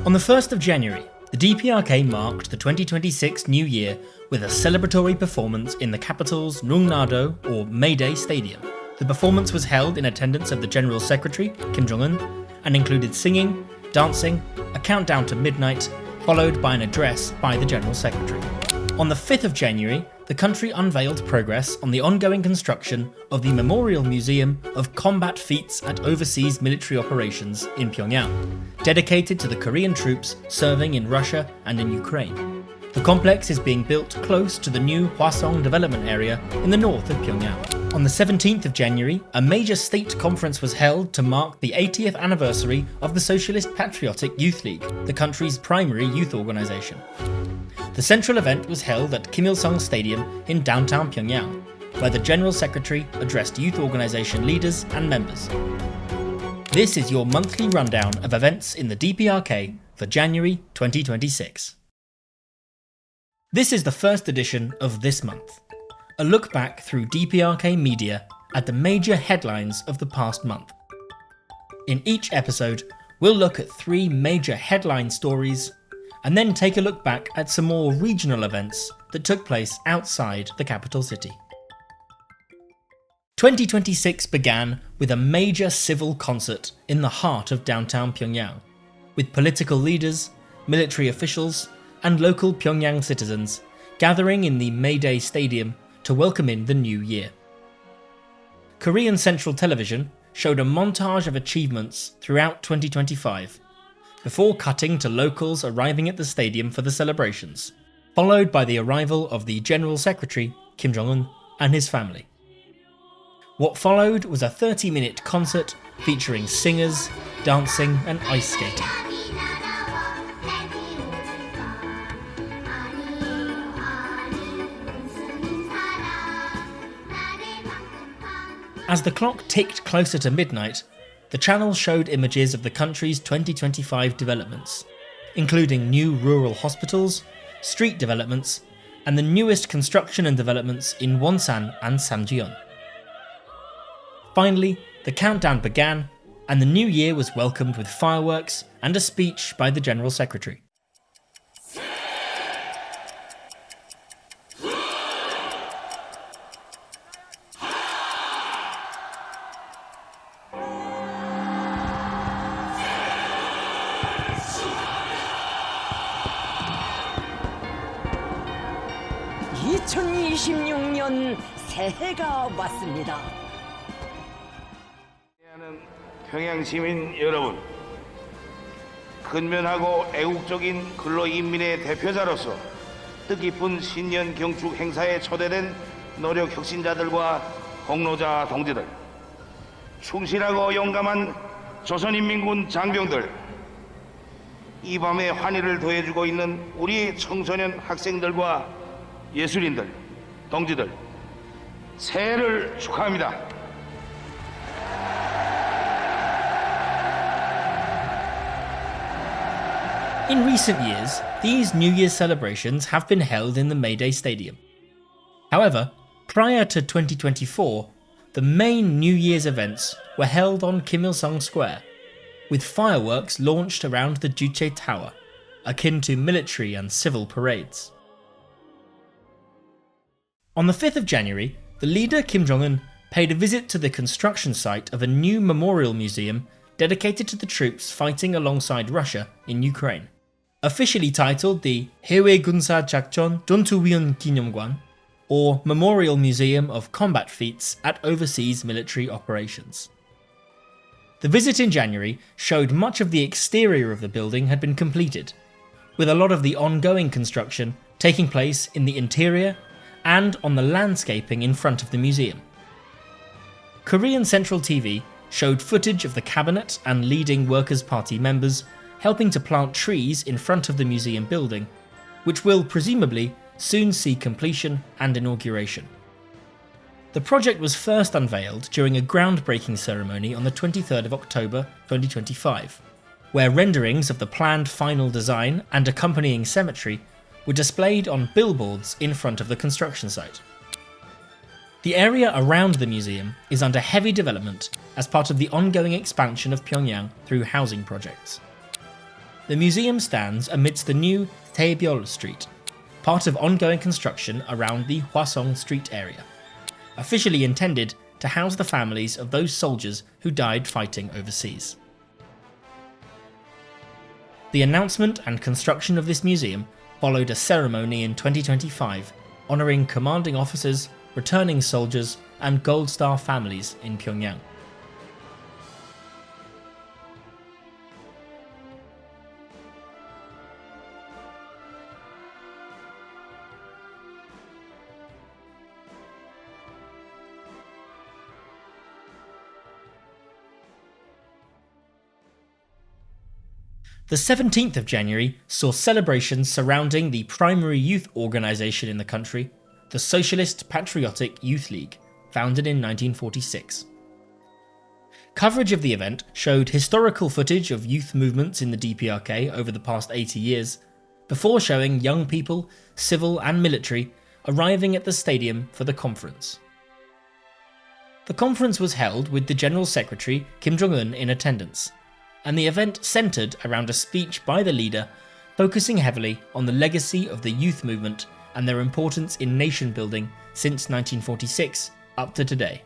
On the 1st of January, the DPRK marked the 2026 New Year with a celebratory performance in the capital's Nungnado or May Day Stadium. The performance was held in attendance of the General Secretary, Kim Jong-un, and included singing, dancing, a countdown to midnight, followed by an address by the General Secretary. On the 5th of January, the country unveiled progress on the ongoing construction of the Memorial Museum of Combat Feats at Overseas Military Operations in Pyongyang, dedicated to the Korean troops serving in Russia and in Ukraine. The complex is being built close to the new Hwasong development area in the north of Pyongyang. On the 17th of January, a major state conference was held to mark the 80th anniversary of the Socialist Patriotic Youth League, the country's primary youth organisation. The central event was held at Hwasong Stadium in downtown Pyongyang, where the General Secretary addressed youth organisation leaders and members. This is your monthly rundown of events in the DPRK for January 2026. This is the first edition of this month, a look back through DPRK media at the major headlines of the past month. In each episode, we'll look at 3 major headline stories and then take a look back at some more regional events that took place outside the capital city. 2026 began with a major civil concert in the heart of downtown Pyongyang, with political leaders, military officials, and local Pyongyang citizens gathering in the May Day Stadium to welcome in the new year. Korean Central Television showed a montage of achievements throughout 2025, before cutting to locals arriving at the stadium for the celebrations, followed by the arrival of the General Secretary, Kim Jong-un, and his family. What followed was a 30-minute concert featuring singers, dancing, and ice skating. As the clock ticked closer to midnight, the channel showed images of the country's 2025 developments, including new rural hospitals, street developments, and the newest construction and developments in Wonsan and Samjiyon. Finally, the countdown began, and the new year was welcomed with fireworks and a speech by the General Secretary. 새해가 왔습니다. 평양 시민 여러분, 근면하고 애국적인 근로인민의 대표자로서 뜻깊은 신년 경축 행사에 초대된 노력 혁신자들과 공로자 동지들, 충실하고 용감한 조선인민군 장병들, 이 밤에 환희를 더해주고 있는 우리 청소년 학생들과 예술인들, 동지들, 새해를 축하합니다. In recent years, these New Year's celebrations have been held in the May Day Stadium. However, prior to 2024, the main New Year's events were held on Kim Il-sung Square, with fireworks launched around the Juche Tower, akin to military and civil parades. On the 5th of January, the leader Kim Jong-un paid a visit to the construction site of a new memorial museum dedicated to the troops fighting alongside Russia in Ukraine. Officially titled the Haewae Gunsa Jakjeon Dontuwon Ginyomgwan, or Memorial Museum of Combat Feats at Overseas Military Operations. The visit in January showed much of the exterior of the building had been completed, with a lot of the ongoing construction taking place in the interior and on the landscaping in front of the museum. Korean Central TV showed footage of the cabinet and leading Workers' Party members helping to plant trees in front of the museum building, which will presumably soon see completion and inauguration. The project was first unveiled during a groundbreaking ceremony on the 23rd of October 2025, where renderings of the planned final design and accompanying cemetery were displayed on billboards in front of the construction site. The area around the museum is under heavy development as part of the ongoing expansion of Pyongyang through housing projects. The museum stands amidst the new Taebyol Street, part of ongoing construction around the Hwasong Street area, officially intended to house the families of those soldiers who died fighting overseas. The announcement and construction of this museum followed a ceremony in 2025 honouring commanding officers, returning soldiers and Gold Star families in Pyongyang. The 17th of January saw celebrations surrounding the primary youth organisation in the country, the Socialist Patriotic Youth League, founded in 1946. Coverage of the event showed historical footage of youth movements in the DPRK over the past 80 years, before showing young people, civil and military, arriving at the stadium for the conference. The conference was held with the General Secretary Kim Jong-un in attendance, and the event centred around a speech by the leader focusing heavily on the legacy of the youth movement and their importance in nation building since 1946 up to today.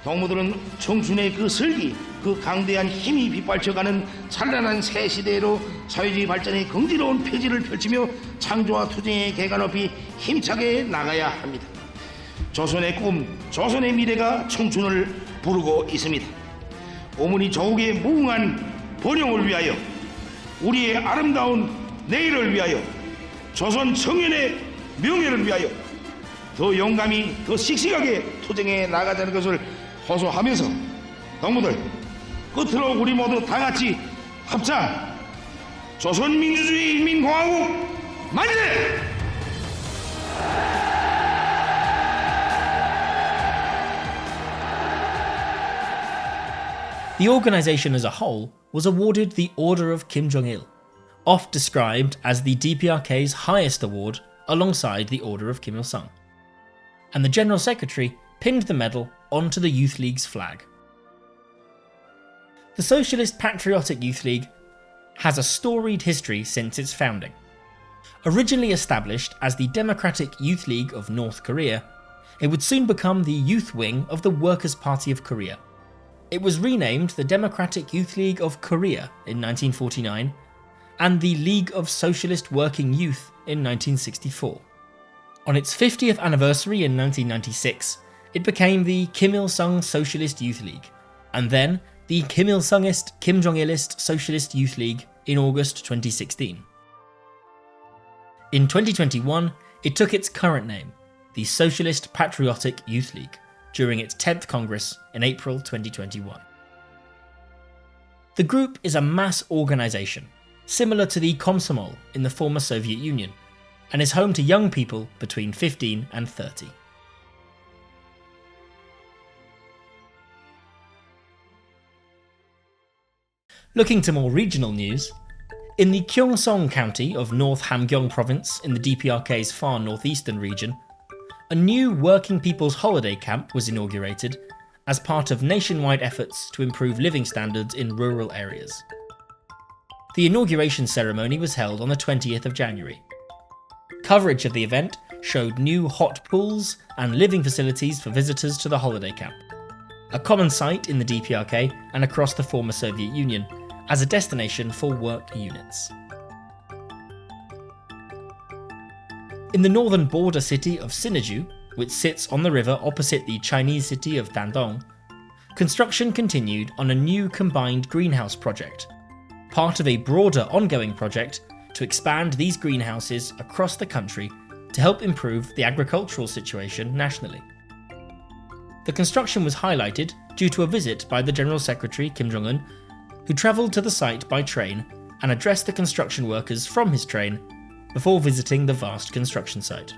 동무들은 청춘의 그 슬기, 그 강대한 힘이 빗발쳐가는 찬란한 새 시대로 사회주의 발전의 긍지로운 표지를 펼치며 창조와 투쟁의 개가 높이 힘차게 나가야 합니다. 조선의 꿈, 조선의 미래가 청춘을 부르고 있습니다. 오문이 조국의 무궁한 번영을 위하여, 우리의 아름다운 내일을 위하여, 조선 청년의 명예를 위하여 더 용감히, 더 씩씩하게 투쟁해 나가자는 것을 호소하면서 동무들, 끝으로 우리 모두 다 같이 합창 조선민주주의 인민공화국 만세! The organisation as a whole was awarded the Order of Kim Jong-il, oft described as the DPRK's highest award alongside the Order of Kim Il-sung, and the General Secretary pinned the medal onto the Youth League's flag. The Socialist Patriotic Youth League has a storied history since its founding. Originally established as the Democratic Youth League of North Korea, it would soon become the youth wing of the Workers' Party of Korea. It was renamed the Democratic Youth League of Korea in 1949 and the League of Socialist Working Youth in 1964. On its 50th anniversary in 1996, it became the Kim Il-sung Socialist Youth League, and then the Kim Il-sungist Kim Jong-ilist Socialist Youth League in August 2016. In 2021, it took its current name, the Socialist Patriotic Youth League, during its 10th Congress in April 2021. The group is a mass organisation, similar to the Komsomol in the former Soviet Union, and is home to young people between 15 and 30. Looking to more regional news, in the Hwasong county of North Hamgyong province in the DPRK's far northeastern region, a new working people's holiday camp was inaugurated as part of nationwide efforts to improve living standards in rural areas. The inauguration ceremony was held on the 20th of January. Coverage of the event showed new hot pools and living facilities for visitors to the holiday camp, a common sight in the DPRK and across the former Soviet Union as a destination for work units. In the northern border city of Sinuiju, which sits on the river opposite the Chinese city of Dandong, construction continued on a new combined greenhouse project, part of a broader ongoing project to expand these greenhouses across the country to help improve the agricultural situation nationally. The construction was highlighted due to a visit by the General Secretary Kim Jong-un, who travelled to the site by train and addressed the construction workers from his train before visiting the vast construction site.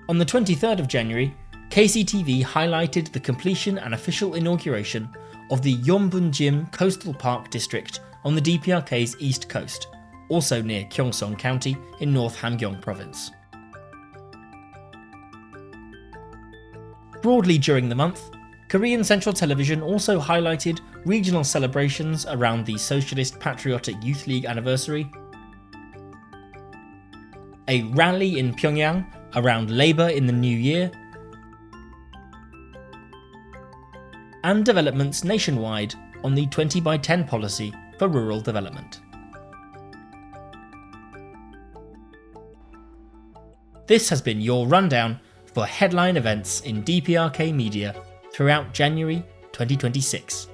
On the 23rd of January, KCTV highlighted the completion and official inauguration of the Yeonbunjim Coastal Park District on the DPRK's east coast, also near Hwasong County in North Hamgyong Province. Broadly during the month, Korean Central Television also highlighted regional celebrations around the Socialist Patriotic Youth League anniversary, a rally in Pyongyang around Labour in the New Year, and developments nationwide on the 20x10 policy for rural development. This has been your rundown for headline events in DPRK media throughout January 2026.